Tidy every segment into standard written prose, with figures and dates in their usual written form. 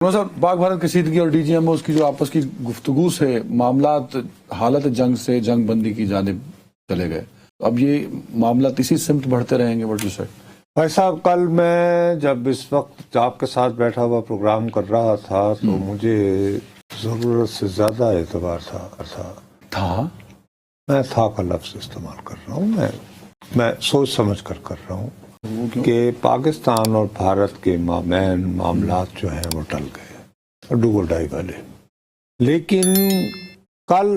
صاحب پاک بھارت کشیدگی اور ڈی جی ایم اوز کی جو آپس کی گفتگو سے معاملات حالت جنگ سے جنگ بندی کی جانب چلے گئے، اب یہ معاملات اسی سمت بڑھتے رہیں گے؟ وٹ یو سے؟ بھائی صاحب، کل میں جب اس وقت آپ کے ساتھ بیٹھا ہوا پروگرام کر رہا تھا تو مجھے ضرورت سے زیادہ اعتبار تھا میں تھا کا لفظ استعمال کر رہا ہوں، میں سوچ سمجھ کر رہا ہوں کہ پاکستان اور بھارت کے مابین معاملات جو ہیں وہ ٹل گئے، ڈو ڈائی والے۔ لیکن کل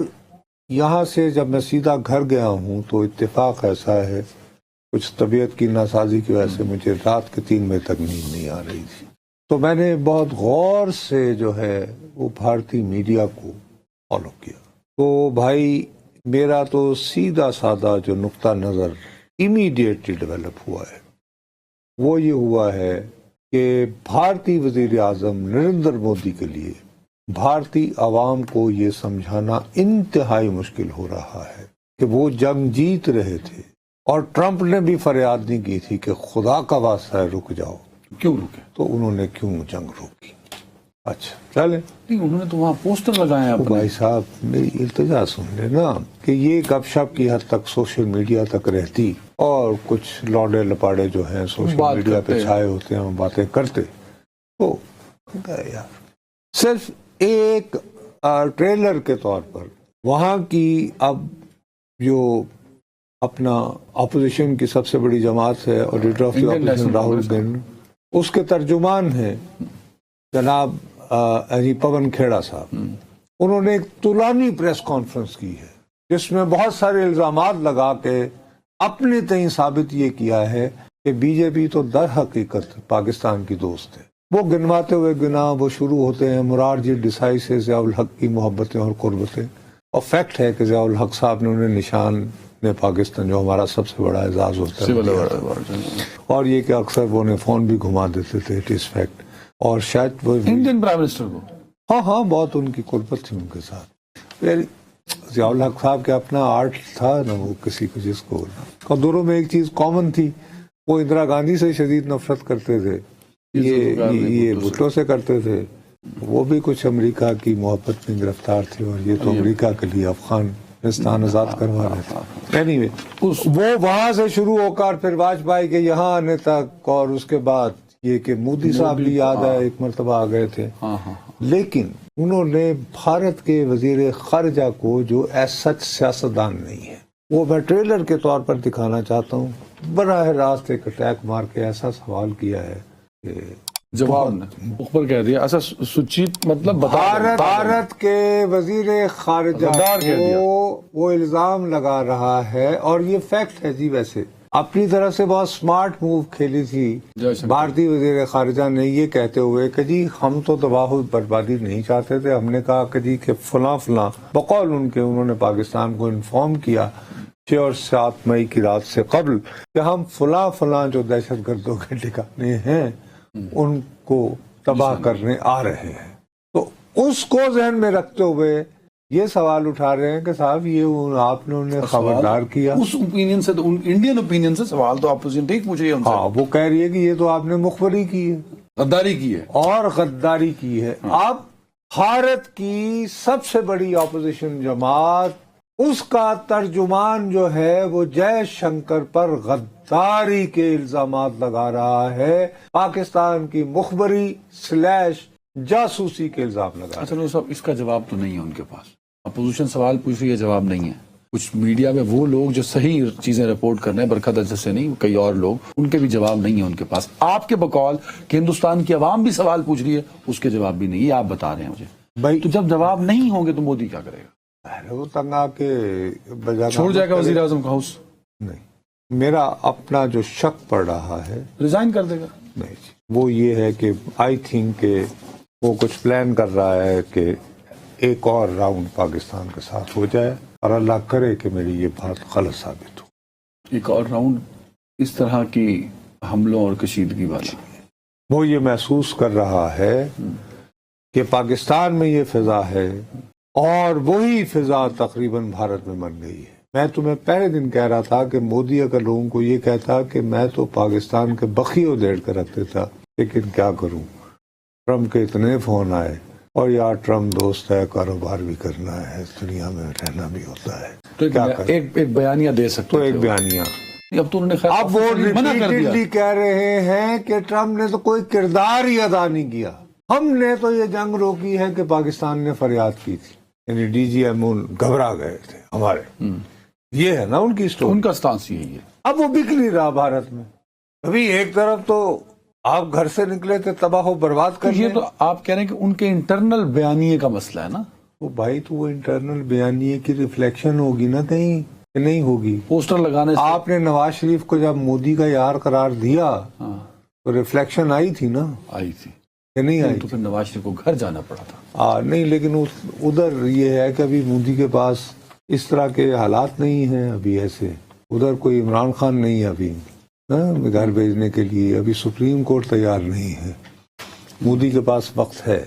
یہاں سے جب میں سیدھا گھر گیا ہوں تو اتفاق ایسا ہے، کچھ طبیعت کی ناسازی کی وجہ سے مجھے رات کے 3 بجے تک نیند نہیں آ رہی تھی، تو میں نے بہت غور سے جو ہے وہ بھارتی میڈیا کو فالو کیا۔ تو بھائی میرا تو سیدھا سادہ جو نقطہ نظر امیڈیٹلی ڈیولپ ہوا ہے وہ یہ ہوا ہے کہ بھارتی وزیر اعظم نریندر مودی کے لیے بھارتی عوام کو یہ سمجھانا انتہائی مشکل ہو رہا ہے کہ وہ جنگ جیت رہے تھے، اور ٹرمپ نے بھی فریاد نہیں کی تھی کہ خدا کا واسطہ ہے رک جاؤ، کیوں رکے؟ تو انہوں نے کیوں جنگ روکی؟ اچھا چلیں، انہوں نے تو وہاں پوسٹر لگائے ہیں۔ بھائی صاحب میری التجا سن لینا کہ یہ گپ شپ کی حد تک سوشل میڈیا تک رہتی اور کچھ لوڈے لپاڑے جو ہیں سوشل میڈیا پہ چھائے ہوتے ہیں باتیں کرتے، تو یار صرف ایک ٹریلر کے طور پر وہاں کی اب جو اپنا اپوزیشن کی سب سے بڑی جماعت ہے اور leader of the opposition Rahul Gandhi, اس کے ترجمان ہیں جناب پون کھیڑا صاحب، انہوں نے ایک طولانی پریس کانفرنس کی ہے جس میں بہت سارے الزامات لگا کے اپنے تئیں ثابت یہ کیا ہے کہ بی جے پی تو در حقیقت پاکستان کی دوست ہے۔ وہ گنواتے ہوئے وہ شروع ہوتے ہیں مرارجی دیسائی سے ضیاء الحق کی محبتیں اور قربتیں، اور فیکٹ ہے کہ ضیاء الحق صاحب نے انہیں نشان پاکستان جو ہمارا سب سے بڑا اعزاز ہوتا ہے، اور یہ کہ اکثر وہ انہیں فون بھی گھما دیتے تھے، اٹ از فیکٹ۔ اور شاید وہ انڈین پرائم منسٹر کو ہاں بہت ان کی قربت تھی ان کے ساتھ۔ ضیاء الحق صاحب کا اپنا آرٹ تھا نا، وہ کسی کو جس کو، اور دونوں میں ایک چیز کامن تھی، وہ اندرا گاندھی سے شدید نفرت کرتے تھے، یہ بھٹو سے کرتے تھے، وہ بھی کچھ امریکہ کی محبت میں گرفتار تھے، اور یہ تو امریکہ کے لیے افغانستان آزاد کروا رہے تھے۔ اینی وہ وہاں سے شروع ہو کر پھر واجپئی کے یہاں آنے تک، اور اس کے بعد یہ کہ مودی صاحب بھی یاد ہے ایک مرتبہ آ گئے تھے، لیکن انہوں نے بھارت کے وزیر خارجہ کو جو سچ سیاستدان نہیں ہے، وہ میں ٹریلر کے طور پر دکھانا چاہتا ہوں، براہ راست ایک اٹیک مار کے ایسا سوال کیا ہے کہ جواب اوپر کہہ دیا، ایسا سچی مطلب بھارت کے وزیر خارجہ کو وہ الزام لگا رہا ہے، اور یہ فیکٹ ہے جی۔ ویسے اپنی طرف سے بہت سمارٹ موو کھیلی تھی بھارتی وزیر خارجہ نے، یہ کہتے ہوئے کہ جی ہم تو تباہ و بربادی نہیں چاہتے تھے، ہم نے کہا کہ جی کہ فلاں بقول ان کے انہوں نے پاکستان کو انفارم کیا 6 اور 7 مئی کی رات سے قبل کہ ہم فلاں جو دہشت گردوں کے ٹھکانے ہیں ان کو تباہ کرنے آ رہے ہیں۔ تو اس کو ذہن میں رکھتے ہوئے یہ سوال اٹھا رہے ہیں کہ صاحب یہ آپ نے انہیں خبردار کیا، اس اوپینین سے، تو انڈین اوپینین سے سوال تو اپوزیشن ٹھیک پوچھے گی ان سے، ہاں وہ کہہ رہی ہے کہ یہ تو آپ نے مخبری کی ہے، غداری کی ہے، اور غداری کی ہے۔ اب بھارت کی سب سے بڑی اپوزیشن جماعت، اس کا ترجمان جو ہے وہ جے شنکر پر غداری کے الزامات لگا رہا ہے، پاکستان کی مخبری / جاسوسی کے الزام لگا رہا ہے۔ اچھا صاحب، اس کا جواب تو نہیں ہے ان کے پاس، اپوزیشن سوال پوچھ رہی ہے، جواب نہیں ہے۔ کچھ میڈیا میں وہ لوگ جو صحیح چیزیں رپورٹ کر رہے ہیں، برکت اجت سے نہیں، کئی اور لوگ، ان کے بھی جواب نہیں ہے ان کے پاس۔ آپ کے بقول کہ ہندوستان کی عوام بھی سوال پوچھ رہی ہے، اس کے جواب بھی نہیں، یہ آپ بتا رہے ہیں مجھے بھائی۔ تو جب جواب نہیں ہوں گے تو مودی کیا کرے گا؟ وہ تنگ آ کے چھوڑ جائے گا وزیر اعظم کا ہاؤس؟ نہیں، میرا اپنا جو شک پڑ رہا ہے، ریزائن کر دے گا؟ نہیں، وہ یہ ہے کہ آئی تھنک کہ وہ کچھ پلان کر رہا ہے کہ ایک اور راؤنڈ پاکستان کے ساتھ ہو جائے، اور اللہ کرے کہ میری یہ بات غلط ثابت ہو۔ ایک اور راؤنڈ اس طرح کی حملوں اور کشیدگی والا؟ وہ یہ محسوس کر رہا ہے کہ پاکستان میں یہ فضا ہے، اور وہی فضا تقریباً بھارت میں بن گئی ہے۔ میں تمہیں پہلے دن کہہ رہا تھا کہ مودی اگر لوگوں کو یہ کہتا کہ میں تو پاکستان کے بخی ادھیڑ کر رکھتے تھا، لیکن کیا کروں، ٹرمپ کے اتنے فون آئے اور یار ٹرمپ دوست ہے, کاروبار بھی کرنا ہے, دنیا میں رہنا بھی ہوتا ہے, تو کیا کریں؟ ایک بیانیہ دے سکتے تو ایک تھے وہ. بیانیہ. اب تو انہوں نے خیر اب وہ منع کر دیا. ریپیٹڈلی کہہ رہے ہیں کہ ٹرمپ نے تو کوئی کردار ہی ادا نہیں کیا, ہم نے تو یہ جنگ روکی ہے کہ پاکستان نے فریاد کی تھی, یعنی ڈی جی امون گھبرا گئے تھے ہمارے. یہ ہے نا ان کی اسٹوری. ان کا سٹانس یہی ہے. اب وہ بک نہیں رہا بھارت میں. ابھی ایک طرف تو آپ گھر سے نکلے تھے تباہ و برباد تو کر یہ تو آپ کہہ رہے ہیں کہ ان کے انٹرنل بیانیے کا مسئلہ ہے نا. وہ بھائی تو وہ انٹرنل بیانیے کی ریفلیکشن ہوگی نا کہیں کہ نہیں ہوگی. پوسٹر لگانے سے آپ نے نواز شریف کو جب مودی کا یار قرار دیا ہاں تو ریفلیکشن آئی تھی نا آئی تھی. کہ نہیں آئی تو پھر نواز شریف کو گھر جانا پڑا تھا. نہیں, لیکن ادھر یہ ہے کہ ابھی مودی کے پاس اس طرح کے حالات نہیں ہیں ابھی ایسے. ادھر کوئی عمران خان نہیں ہے ابھی گھر بھیجنے کے لیے, ابھی سپریم کورٹ تیار نہیں ہے, مودی کے پاس وقت ہے.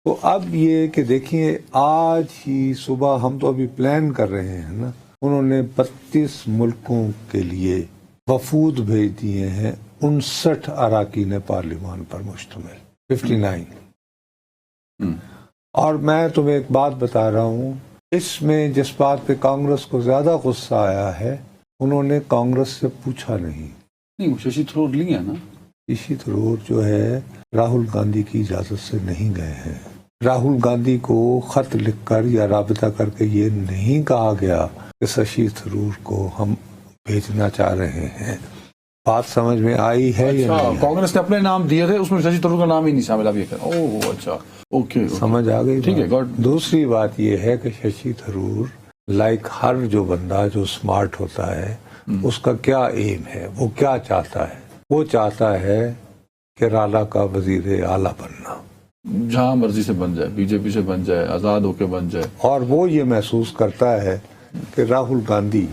تو اب یہ کہ دیکھیے آج ہی صبح ہم تو ابھی پلان کر رہے ہیں نا, انہوں نے 32 ملکوں کے لیے وفود بھیج دیے ہیں, 59 اراکین پارلیمان پر مشتمل 59. اور میں تمہیں ایک بات بتا رہا ہوں, اس میں جس بات پہ کانگریس کو زیادہ غصہ آیا ہے انہوں نے کانگریس سے پوچھا نہیں. نہیں, ششی تھرور لی ہے نا. ششی تھرور جو ہے راہل گاندھی کی اجازت سے نہیں گئے ہیں. راہل گاندھی کو خط لکھ کر یا رابطہ کر کے یہ نہیں کہا گیا کہ ششی تھرور کو ہم بھیجنا چاہ رہے ہیں. بات سمجھ میں آئی ہے یا نہیں؟ کانگریس نے اپنے نام دیے تھے, اس میں ششی تھرور کا نام ہی نہیں شامل. اب یہ کہ اوہ اچھا اوکے سمجھ آ گئی. ٹھیک ہے. دوسری بات یہ ہے کہ ششی تھرور لائک ہر جو بندہ جو اسمارٹ ہوتا ہے اس کا کیا ایم ہے, وہ کیا چاہتا ہے. وہ چاہتا ہے کہ رالا کا وزیر اعلیٰ بننا, جہاں مرضی سے بن جائے, بی جے پی سے بن جائے, آزاد ہو کے بن جائے. اور وہ یہ محسوس کرتا ہے کہ راہل گاندھی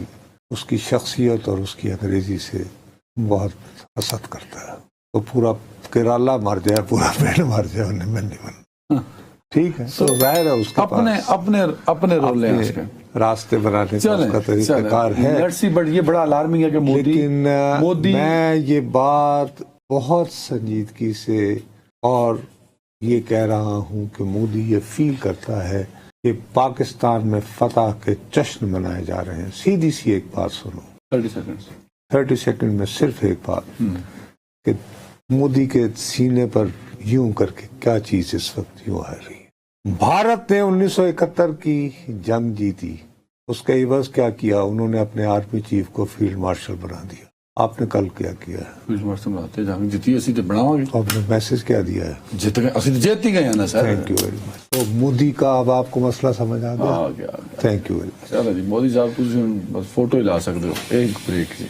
اس کی شخصیت اور اس کی انگریزی سے بہت حسد کرتا ہے. تو پورا کیرالا مر جائے, پورا پیڑ مر جائے, انہیں میں نہیں بننا. ٹھیک ہے, تو ظاہر ہے اس کے اپنے رول ہیں اس کے راستے بنانے کا اس کا طریقہ کار ہے. یہ بڑا الارمنگ ہے کہ لیکن میں یہ بات بہت سنجیدگی سے اور یہ کہہ رہا ہوں کہ مودی یہ فیل کرتا ہے کہ پاکستان میں فتح کے جشن منائے جا رہے ہیں. سیدھی سی ایک بات سنو, 30 سیکنڈ میں صرف ایک بات کہ مودی کے سینے پر یوں کر کے کیا چیز اس وقت یوں آ رہی ہے. بھارت نے 1971 کی جنگ جیتی, اس کا عوض کیا کیا, انہوں نے اپنے آرمی چیف کو فیلڈ مارشل بنا دیا. آپ نے کل کیا کیا ہے؟ فیلڈ مارشل بناتے جنگ جیتی اسی تے بناؤ گے. آپ نے میسج کیا دیا ہے؟ جیت گئے, اسی تے جیت ہی گئے نا sir. Thank you very much. تو مودی کا اب آپ کو مسئلہ سمجھ آ گیا. تھینک یو ویری مچ. چلو جی, مودی صاحب تھی بس فوٹو ہی لا سکتے ہو. ایک بریک جی.